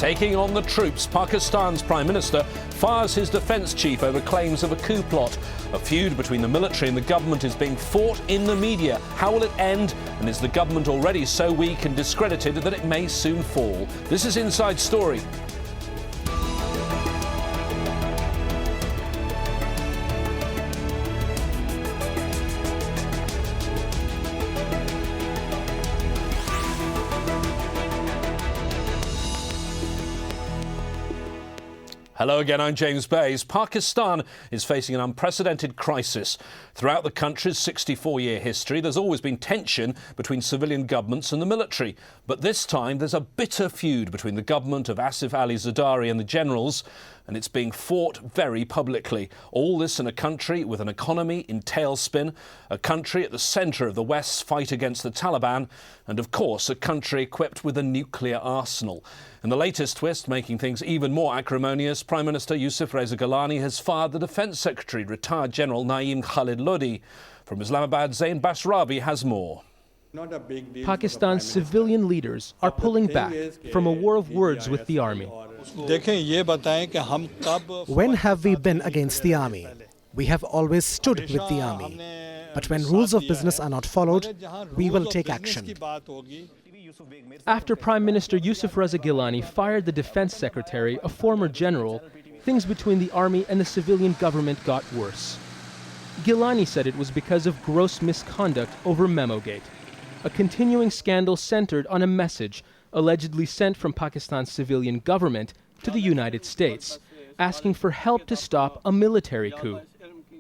Taking on the troops, Pakistan's Prime Minister fires his defence chief over claims of a coup plot. A feud between the military and the government is being fought in the media. How will it end? And is the government already so weak and discredited that it may soon fall? This is Inside Story. Hello again, I'm James Bays. Pakistan is facing an unprecedented crisis. Throughout the country's 64-year history, there's always been tension between civilian governments and the military. But this time, there's a bitter feud between the government of Asif Ali Zardari and the generals, and it's being fought very publicly. All this in a country with an economy in tailspin, a country at the centre of the West's fight against the Taliban, and of course a country equipped with a nuclear arsenal. And the latest twist, making things even more acrimonious, Prime Minister Yusuf Reza Gilani has fired the Defence Secretary, retired General Naeem Khalid Lodhi. From Islamabad, Zain Basravi has more. Pakistan's civilian leaders are pulling back from a war of words with the army. When have we been against the army? We have always stood with the army. But when rules of business are not followed, we will take action. After Prime Minister Yusuf Reza Gilani fired the Defense Secretary, a former general, things between the army and the civilian government got worse. Gilani said it was because of gross misconduct over Memo-gate, a continuing scandal centered on a message allegedly sent from Pakistan's civilian government to the United States, asking for help to stop a military coup.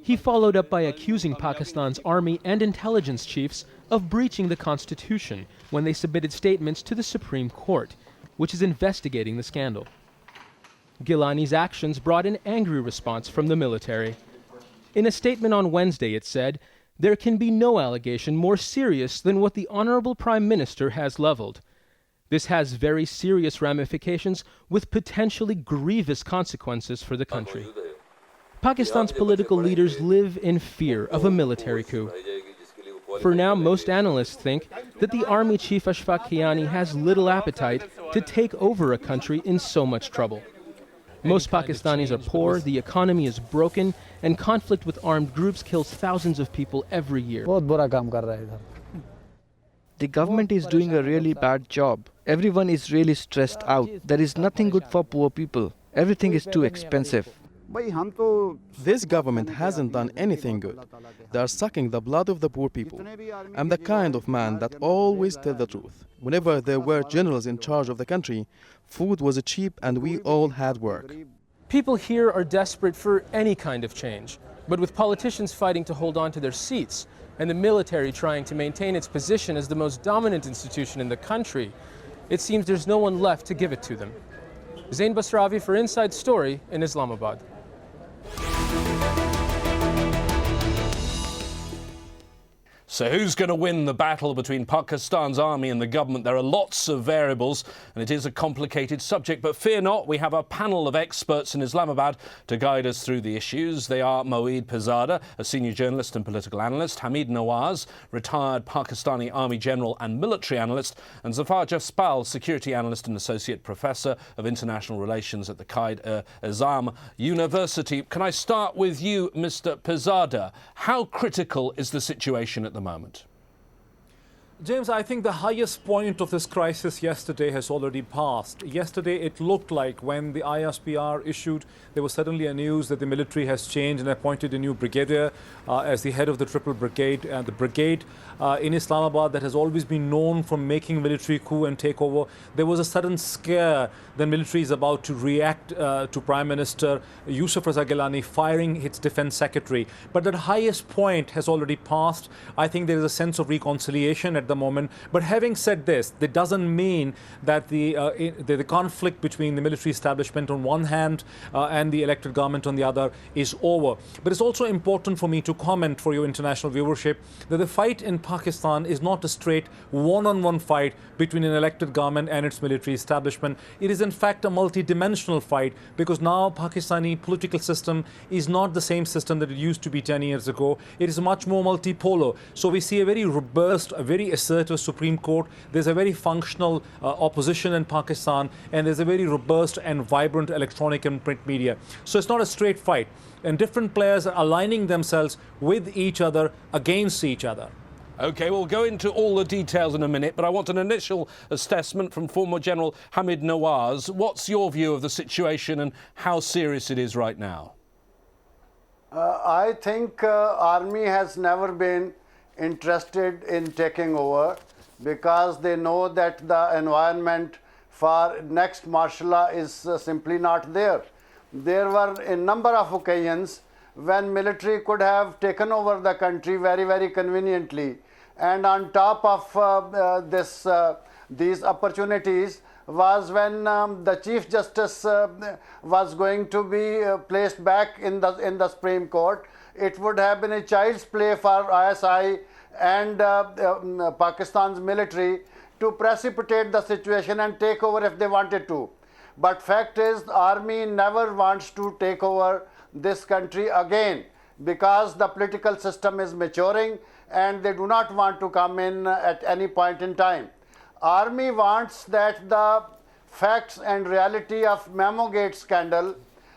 He followed up by accusing Pakistan's army and intelligence chiefs of breaching the constitution when they submitted statements to the Supreme Court, which is investigating the scandal. Gilani's actions brought an angry response from the military. In a statement on Wednesday, it said, "There can be no allegation more serious than what the Honorable Prime Minister has leveled. This has very serious ramifications with potentially grievous consequences for the country." Pakistan's political leaders live in fear of a military coup. For now, most analysts think that the army chief Ashfaq Kiani has little appetite to take over a country in so much trouble. Most Pakistanis are poor, the economy is broken, and conflict with armed groups kills thousands of people every year. The government is doing a really bad job. Everyone is really stressed out. There is nothing good for poor people. Everything is too expensive. This government hasn't done anything good. They are sucking the blood of the poor people. I'm the kind of man that always tells the truth. Whenever there were generals in charge of the country, food was cheap and we all had work. People here are desperate for any kind of change, but with politicians fighting to hold on to their seats and the military trying to maintain its position as the most dominant institution in the country, it seems there's no one left to give it to them. Zain Basravi for Inside Story in Islamabad. So who's going to win the battle between Pakistan's army and the government? There are lots of variables and it is a complicated subject. But fear not, we have a panel of experts in Islamabad to guide us through the issues. They are Moeed Pirzada, a senior journalist and political analyst, Hamid Nawaz, retired Pakistani army general and military analyst, and Zafar Jaspal, security analyst and associate professor of international relations at the Qaid-e-Azam University. Can I start with you, Mr. Pirzada? How critical is the situation at the moment? James, I think the highest point of this crisis yesterday has already passed. Yesterday, it looked like when the ISPR issued, there was suddenly a news that the military has changed and appointed a new brigadier as the head of the Triple Brigade. And the brigade in Islamabad that has always been known for making military coup and takeover, there was a sudden scare. The military is about to react to Prime Minister Yusuf Reza Gilani firing its defense secretary. But that highest point has already passed. I think there is a sense of reconciliation at the moment. But having said this, that doesn't mean that the conflict between the military establishment on one hand and the elected government on the other is over. But it's also important for me to comment for your international viewership that the fight in Pakistan is not a straight one-on-one fight between an elected government and its military establishment. It is in fact a multi-dimensional fight because now Pakistani political system is not the same system that it used to be 10 years ago. It is much more multipolar. So we see a very robust, a very assertive Supreme Court. There's a very functional opposition in Pakistan, and there's a very robust and vibrant electronic and print media. So it's not a straight fight. And different players are aligning themselves with each other against each other. OK, we'll go into all the details in a minute, but I want an initial assessment from former General Hamid Nawaz. What's your view of the situation and how serious it is right now? I think army has never been interested in taking over because they know that the environment for next martial law is simply not there. There were a number of occasions when military could have taken over the country very, very conveniently. And on top of these opportunities was when the Chief Justice was going to be placed back in the Supreme Court. It would have been a child's play for ISI and Pakistan's military to precipitate the situation and take over if they wanted to. But fact is, the army never wants to take over this country again because the political system is maturing and they do not want to come in at any point in time. Army wants that the facts and reality of Memo Gate scandal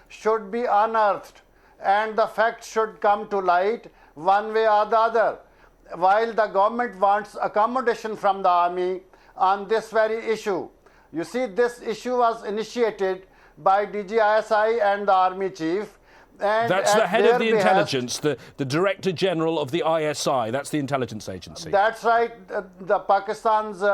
should be unearthed and the facts should come to light one way or the other, while the government wants accommodation from the army on this very issue. You see, this issue was initiated by DGISI and the army chief. And that's the head of the intelligence, the Director General of the ISI. That's the intelligence agency. That's right. The Pakistan's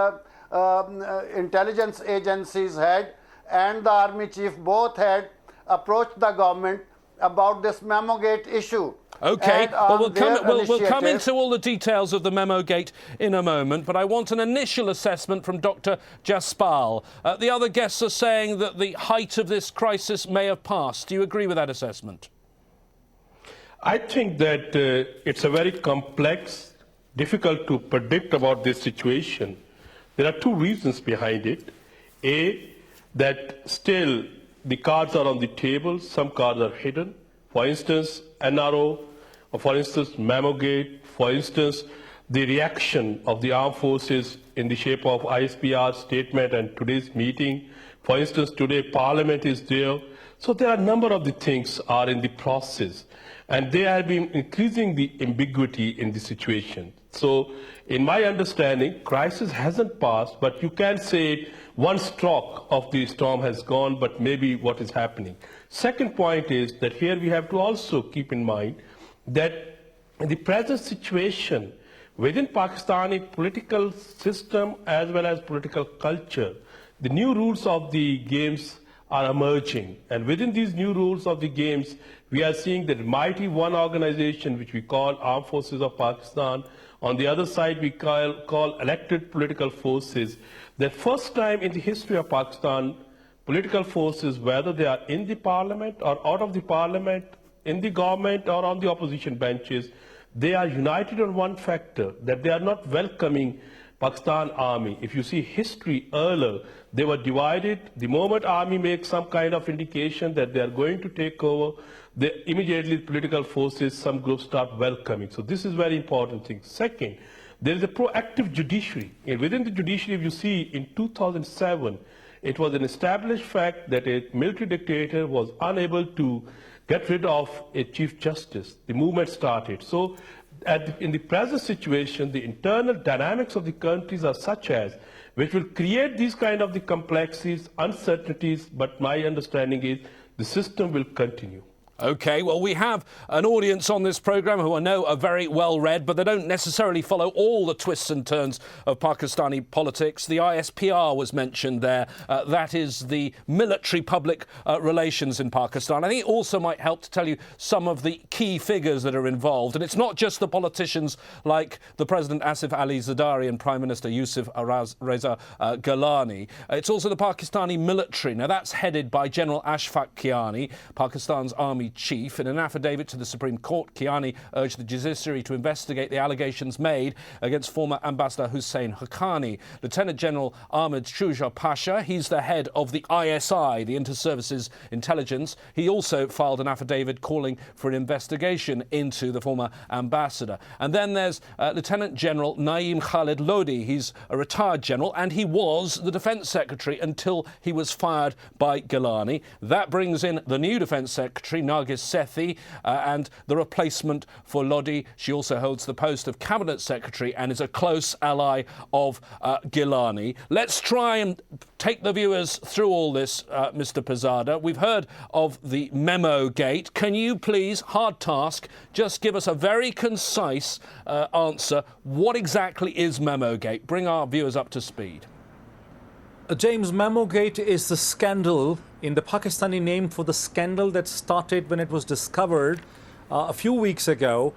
intelligence agency's head and the army chief both had approached the government about this Memo Gate issue. OK, well, we'll come into all the details of the Memo Gate in a moment, but I want an initial assessment from Dr. Jaspal. The other guests are saying that the height of this crisis may have passed. Do you agree with that assessment? I think that it's a very complex, difficult to predict about this situation. There are two reasons behind it. A, that still the cards are on the table, some cards are hidden. For instance, NRO, or for instance, Memo Gate, for instance, the reaction of the armed forces in the shape of ISPR statement and today's meeting. For instance, today Parliament is there. So there are a number of the things are in the process, and they have been increasing the ambiguity in the situation. So in my understanding, crisis hasn't passed, but you can say one stroke of the storm has gone, but maybe what is happening. Second point is that here we have to also keep in mind that in the present situation within Pakistani political system as well as political culture, the new rules of the games are emerging. And within these new rules of the games, we are seeing that mighty one organization, which we call Armed Forces of Pakistan. On the other side, we call elected political forces. The first time in the history of Pakistan, political forces, whether they are in the parliament or out of the parliament, in the government or on the opposition benches, they are united on one factor, that they are not welcoming Pakistan army. If you see history earlier, they were divided. The moment army makes some kind of indication that they are going to take over, immediately political forces, some groups start welcoming. So this is very important thing. Second, there is a proactive judiciary. And within the judiciary, if you see in 2007, it was an established fact that a military dictator was unable to get rid of a chief justice. The movement started. So in the present situation, the internal dynamics of the countries are such as which will create these kind of the complexities, uncertainties, but my understanding is the system will continue. OK, well, we have an audience on this programme who I know are very well read, but they don't necessarily follow all the twists and turns of Pakistani politics. The ISPR was mentioned there. That is the military public relations in Pakistan. I think it also might help to tell you some of the key figures that are involved. And it's not just the politicians like the President Asif Ali Zardari and Prime Minister Yusuf Reza Gilani. It's also the Pakistani military. Now, that's headed by General Ashfaq Kiani, Pakistan's army Pakistani chief. In an affidavit to the Supreme Court, Kiani urged the judiciary to investigate the allegations made against former Ambassador Hussein Haqqani. Lieutenant General Ahmed Shuja Pasha, he's the head of the ISI, the Inter-Services Intelligence. He also filed an affidavit calling for an investigation into the former ambassador. And then there's Lieutenant General Naeem Khalid Lodhi. He's a retired general and he was the Defence Secretary until he was fired by Gilani. That brings in the new Defence Secretary, Nargis Sethi, and the replacement for Lodhi. She also holds the post of Cabinet Secretary and is a close ally of Gilani. Let's try and take the viewers through all this, Mr. Pirzada. We've heard of the Memo gate. Can you please, hard task, just give us a very concise answer. What exactly is Memo gate? Bring our viewers up to speed. James, Memo gate is the scandal in the Pakistani name for the scandal that started when it was discovered a few weeks ago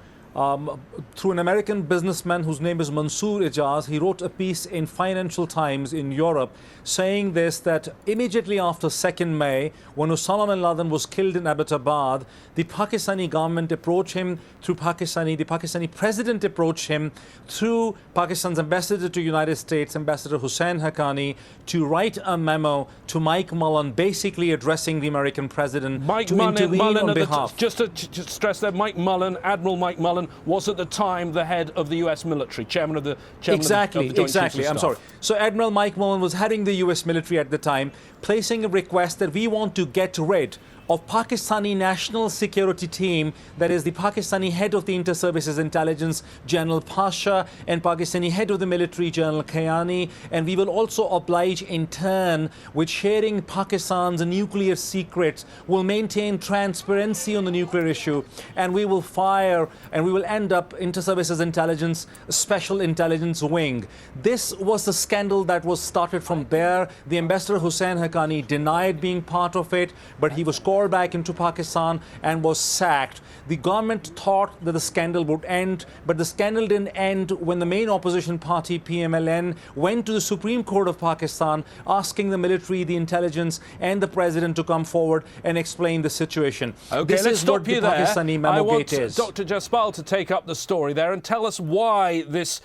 through an American businessman whose name is Mansoor Ijaz. He wrote a piece in Financial Times in Europe saying this, that immediately after 2nd May, when Osama bin Laden was killed in Abbottabad, the Pakistani government approached him through the Pakistani president approached him through Pakistan's ambassador to United States, Ambassador Hussein Haqqani, to write a memo to Mike Mullen, basically addressing the American president to intervene on behalf. Just to stress that Mike Mullen, Admiral Mike Mullen, was at the time the head of the US military, chairman of the Joint Chiefs of I'm Staff. sorry. So Admiral Mike Mullen was heading the US military at the time, placing a request that we want to get rid of Pakistani National Security Team, that is the Pakistani head of the Inter-Services Intelligence, General Pasha, and Pakistani head of the military, General Kiani, and we will also oblige in turn with sharing Pakistan's nuclear secrets, will maintain transparency on the nuclear issue, and we will fire and we will end up Inter-Services Intelligence, Special Intelligence Wing. This was the scandal that was started from there. The Ambassador Hussein Haqqani denied being part of it, but he was called back into Pakistan and was sacked. The government thought that the scandal would end, but the scandal didn't end when the main opposition party, PMLN, went to the Supreme Court of Pakistan asking the military, the intelligence and the president to come forward and explain the situation. Okay, this let's is stop what you the there. Pakistani Memo gate is. Dr. Jaspal to take up the story there and tell us why this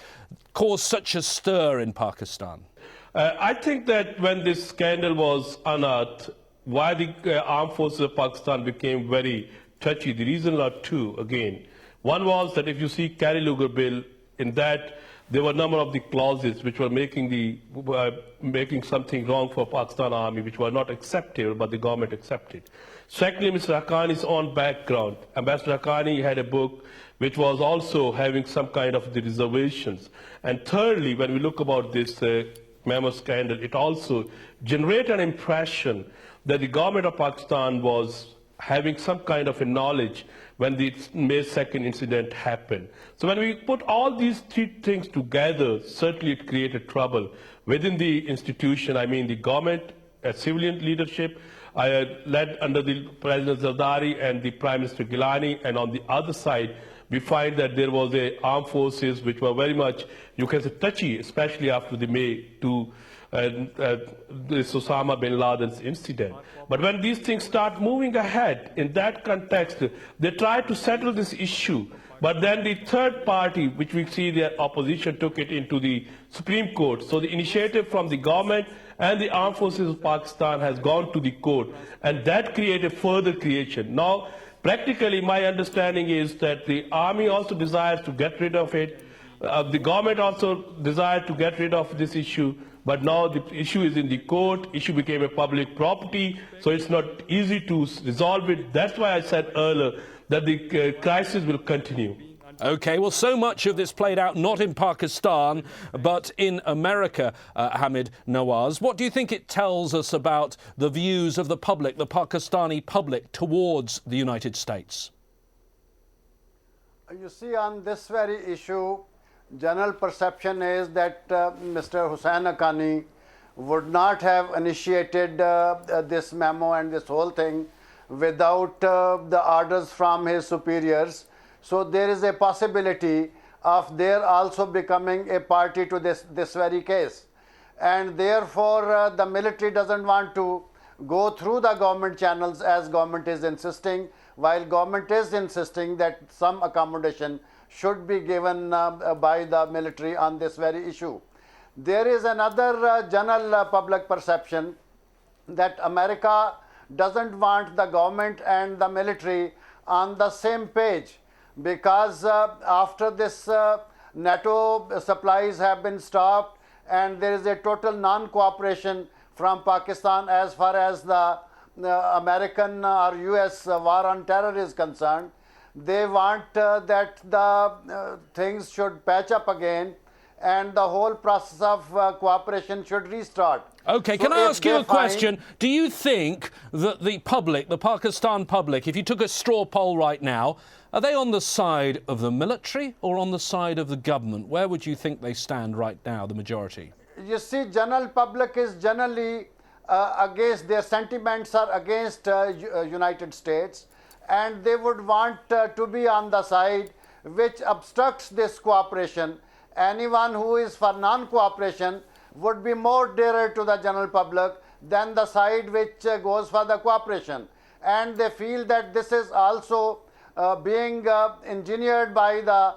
caused such a stir in Pakistan. I think that when this scandal was unearthed, why the armed forces of Pakistan became very touchy, the reasons are two, again. One was that if you see Carry Lugar bill, in that there were a number of the clauses which were making something wrong for Pakistan Army, which were not acceptable, but the government accepted. Secondly, Mr. Haqqani's own background. Ambassador Haqqani had a book which was also having some kind of the reservations. And thirdly, when we look about this Memo scandal, it also generated an impression that the government of Pakistan was having some kind of a knowledge when the May 2nd incident happened. So when we put all these three things together, certainly it created trouble within the institution. I mean, the government, civilian leadership, led under the President Zardari and the Prime Minister Gilani, and on the other side, we find that there was armed forces which were very much, you can say, touchy, especially after the May 2 this Osama bin Laden's incident. But when these things start moving ahead, in that context, they try to settle this issue. But then the third party, which we see the opposition, took it into the Supreme Court. So the initiative from the government and the armed forces of Pakistan has gone to the court. And that created further creation. Now, practically, my understanding is that the army also desires to get rid of it. The government also desired to get rid of this issue. But now the issue is in the court, issue became a public property, so it's not easy to resolve it. That's why I said earlier that the crisis will continue. Okay, well, so much of this played out not in Pakistan, but in America, Hamid Nawaz. What do you think it tells us about the views of the public, the Pakistani public, towards the United States? You see, on this very issue, general perception is that Mr. Hussein Haqqani would not have initiated this memo and this whole thing without the orders from his superiors. So there is a possibility of their also becoming a party to this very case. And therefore the military doesn't want to go through the government channels as government is insisting, while government is insisting that some accommodation should be given by the military on this very issue. There is another general public perception that America doesn't want the government and the military on the same page, because after this NATO supplies have been stopped and there is a total non-cooperation from Pakistan as far as the American or US war on terror is concerned. They want that the things should patch up again and the whole process of cooperation should restart. Okay, can I ask you a question? Do you think that the public, the Pakistan public, if you took a straw poll right now, are they on the side of the military or on the side of the government? Where would you think they stand right now, the majority? You see, general public is generally against, their sentiments are against United States, and they would want to be on the side which obstructs this cooperation. Anyone who is for non-cooperation would be more dearer to the general public than the side which goes for the cooperation. And they feel that this is also being engineered by the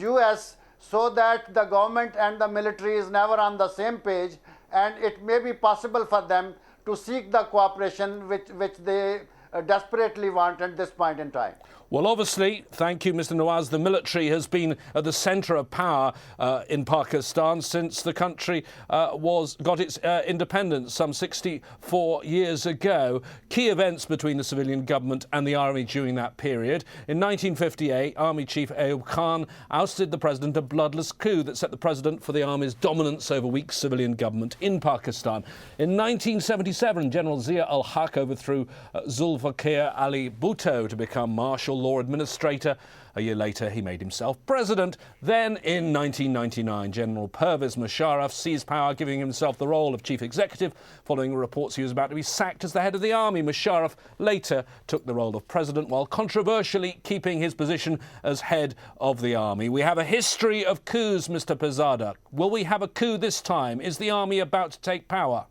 US so that the government and the military is never on the same page, and it may be possible for them to seek the cooperation which they desperately want at this point in time. Well, obviously, thank you, Mr. Nawaz, the military has been at the centre of power in Pakistan since the country got its independence some 64 years ago. Key events between the civilian government and the army during that period. In 1958, Army Chief Ayub Khan ousted the president, a bloodless coup that set the precedent for the army's dominance over weak civilian government in Pakistan. In 1977, General Zia-ul-Haq overthrew Zulfikar Ali Bhutto to become martial law administrator. A year later, he made himself president. Then, in 1999, General Pervez Musharraf seized power, giving himself the role of chief executive. Following reports he was about to be sacked as the head of the army, Musharraf later took the role of president, while controversially keeping his position as head of the army. We have a history of coups, Mr. Pirzada. Will we have a coup this time? Is the army about to take power?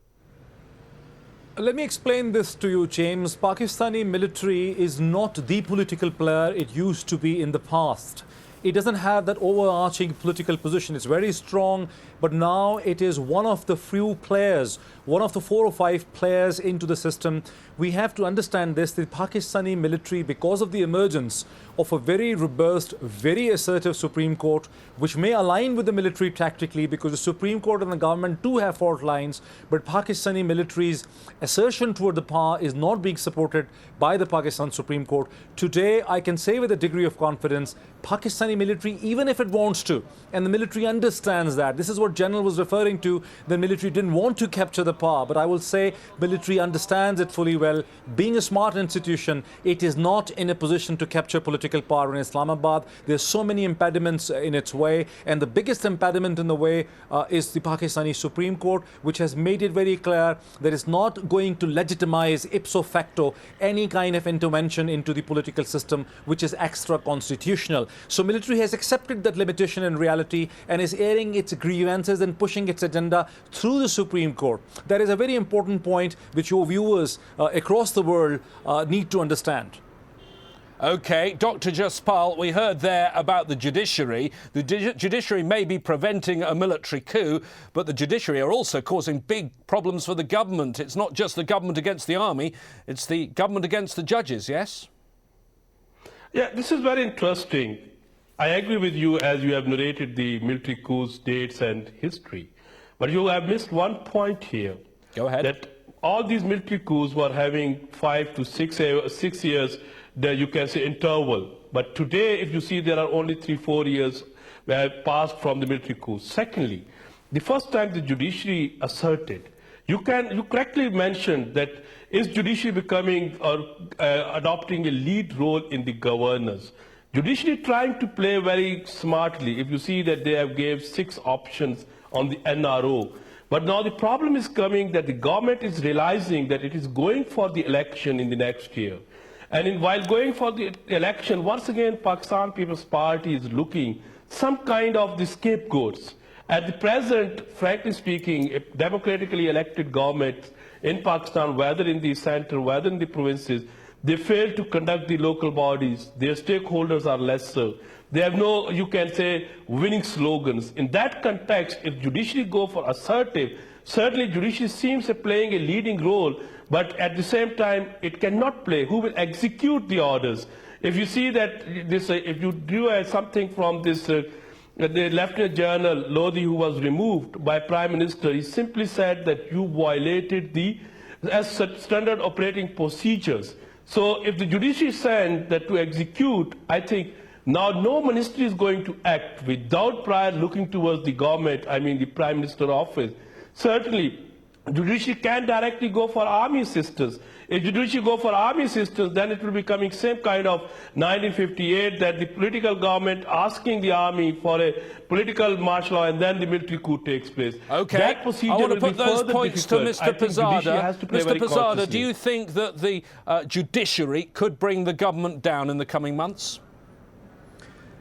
Let me explain this to you, James. Pakistani military is not the political player it used to be in the past. It doesn't have that overarching political position. It's very strong, but now it is one of the few players, one of the 4 or 5 players into the system. We have to understand this, the Pakistani military, because of the emergence of a very robust, very assertive Supreme Court, which may align with the military tactically, because the Supreme Court and the government do have fault lines, but Pakistani military's assertion toward the power is not being supported by the Pakistan Supreme Court. Today, I can say with a degree of confidence, Pakistani military, even if it wants to, and the military understands that, this is what General was referring to, the military didn't want to capture the power, but I will say military understands it fully well. Being a smart institution, it is not in a position to capture political power in Islamabad. There's so many impediments in its way, and the biggest impediment in the way is the Pakistani Supreme Court, which has made it very clear that it's not going to legitimize ipso facto any kind of intervention into the political system which is extra constitutional. So military has accepted that limitation in reality and is airing its grievances and pushing its agenda through the Supreme Court. That is a very important point which your viewers across the world need to understand. OK, Dr. Jaspal, we heard there about the judiciary. The judiciary may be preventing a military coup, but the judiciary are also causing big problems for the government. It's not just the government against the army, it's the government against the judges, yes? Yeah, this is very interesting. I agree with you as you have narrated the military coups, dates and history. But you have missed one point here. Go ahead. That all these military coups were having 5 to 6 years, you can say, interval. But today, if you see, there are only 3-4 years where passed from the military coup. Secondly, the first time the judiciary asserted, you correctly mentioned that is judiciary becoming or adopting a lead role in the governance. Judiciary trying to play very smartly. If you see that they have gave 6 options on the NRO. But now the problem is coming that the government is realizing that it is going for the election in the next year. And while going for the election, once again, Pakistan People's Party is looking some kind of the scapegoats. At the present, frankly speaking, a democratically elected government in Pakistan, whether in the center, whether in the provinces, they fail to conduct the local bodies. Their stakeholders are lesser. They have no, you can say, winning slogans. In that context, if judiciary go for assertive, certainly judiciary seems to be playing a leading role, but at the same time, it cannot play. Who will execute the orders? If you see that this, if you do something from this, the Lieutenant General Lodhi, who was removed by Prime Minister, he simply said that you violated the standard operating procedures. So if the judiciary sent that to execute, I think now no ministry is going to act without prior looking towards the government, I mean the Prime Minister office. Certainly, judiciary can directly go for army assistance. If judiciary go for army assistance, then it will be coming same kind of 1958, that the political government asking the army for a political martial law and then the military coup takes place. Okay, that procedure I want to will put be those further points to difficult. Mr. Pirzada. Mr. Pirzada, Pirzada, do you think that the judiciary could bring the government down in the coming months?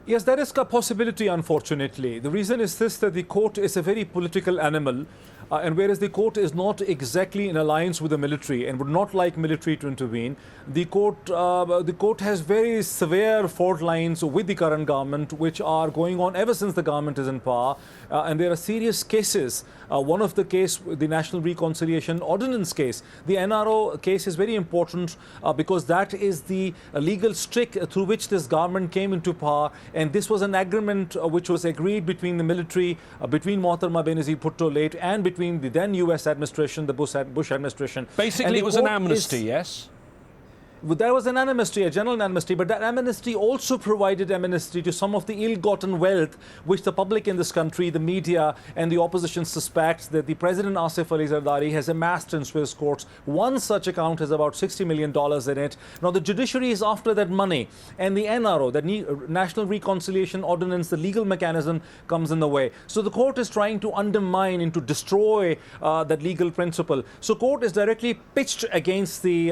Yes, there is a possibility, unfortunately. The reason is this, that the court is a very political animal. And whereas the court is not exactly in alliance with the military and would not like military to intervene, the court has very severe fault lines with the current government, which are going on ever since the government is in power. And there are serious cases. One of the case, the National Reconciliation Ordinance case, the NRO case is very important because that is the legal stick through which this government came into power. And this was an agreement which was agreed between the military, between Mohatma Benazir Bhutto late, and between the then US administration, the Bush administration. Basically, it was an amnesty, yes? There was an amnesty, a general amnesty, but that amnesty also provided amnesty to some of the ill-gotten wealth which the public in this country, the media and the opposition suspects that the President Asif Ali Zardari has amassed in Swiss courts. One such account has about $60 million in it. Now the judiciary is after that money, and the NRO, the National Reconciliation Ordinance, the legal mechanism, comes in the way. So the court is trying to undermine and to destroy that legal principle. So court is directly pitched against the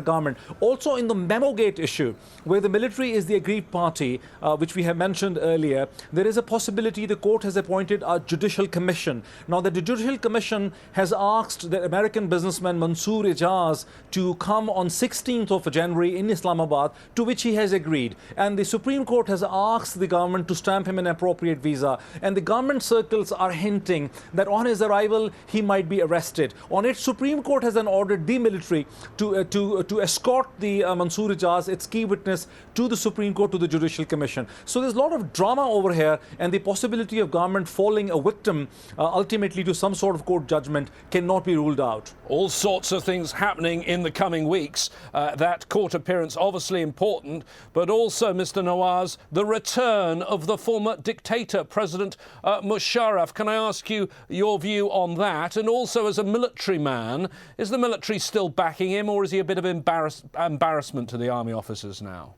government. Also in the Memo Gate issue, where the military is the aggrieved party, which we have mentioned earlier, there is a possibility the court has appointed a judicial commission. Now the judicial commission has asked the American businessman Mansoor Ijaz to come on 16th of January in Islamabad, to which he has agreed. And the Supreme Court has asked the government to stamp him an appropriate visa. And the government circles are hinting that on his arrival, he might be arrested. On it, Supreme Court has then ordered the military to escort the Mansoor Ijaz, its key witness, to the Supreme Court, to the Judicial Commission. So there's a lot of drama over here, and the possibility of government falling a victim ultimately to some sort of court judgment cannot be ruled out. All sorts of things happening in the coming weeks. That court appearance obviously important, but also, Mr. Nawaz, the return of the former dictator, President Musharraf. Can I ask you your view on that? And also, as a military man, is the military still backing him, or is he a bit of embarrassment to the army officers now?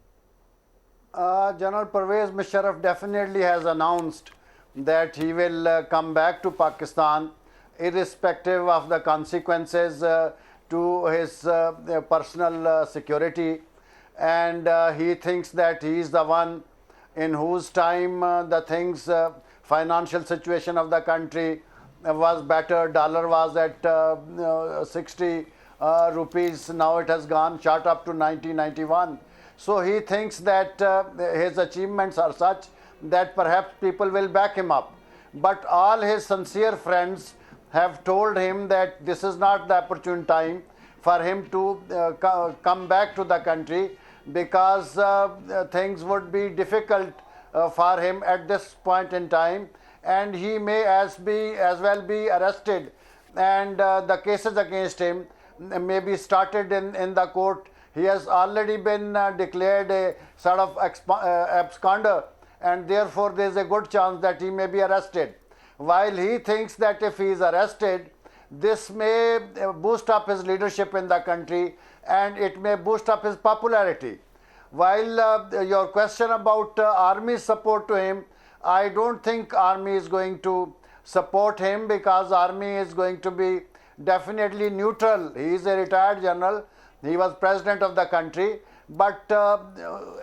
General Pervez Musharraf definitely has announced that he will come back to Pakistan irrespective of the consequences to his personal security, and he thinks that he is the one in whose time the financial situation of the country was better. Dollar was at 60 rupees, now it has shot up to 1991. So he thinks that his achievements are such that perhaps people will back him up. But all his sincere friends have told him that this is not the opportune time for him to come back to the country, because things would be difficult for him at this point in time, and he may as well be arrested, and the cases against him may be started in the court. He has already been declared a sort of absconder, and therefore there is a good chance that he may be arrested. While he thinks that if he is arrested, this may boost up his leadership in the country, and it may boost up his popularity. While your question about army support to him, I don't think army is going to support him, because army is going to be definitely neutral. He is a retired general. He was president of the country, but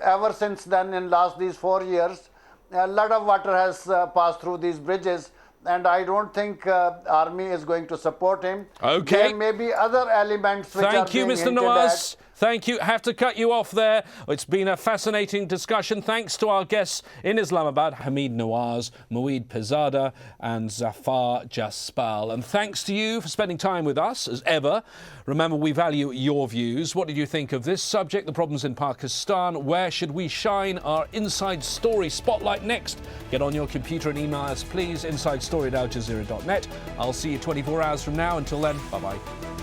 ever since then, in these 4 years, a lot of water has passed through these bridges, and I don't think army is going to support him. Okay. There may be other elements which Thank are you, being Mr. hinted Nawaz. at. Thank you. Have to cut you off there. It's been a fascinating discussion. Thanks to our guests in Islamabad, Hamid Nawaz, Moeed Pirzada and Zafar Jaspal. And thanks to you for spending time with us, as ever. Remember, we value your views. What did you think of this subject, the problems in Pakistan? Where should we shine our Inside Story spotlight next? Get on your computer and email us, please, insidestory@aljazeera.net. I'll see you 24 hours from now. Until then, bye-bye.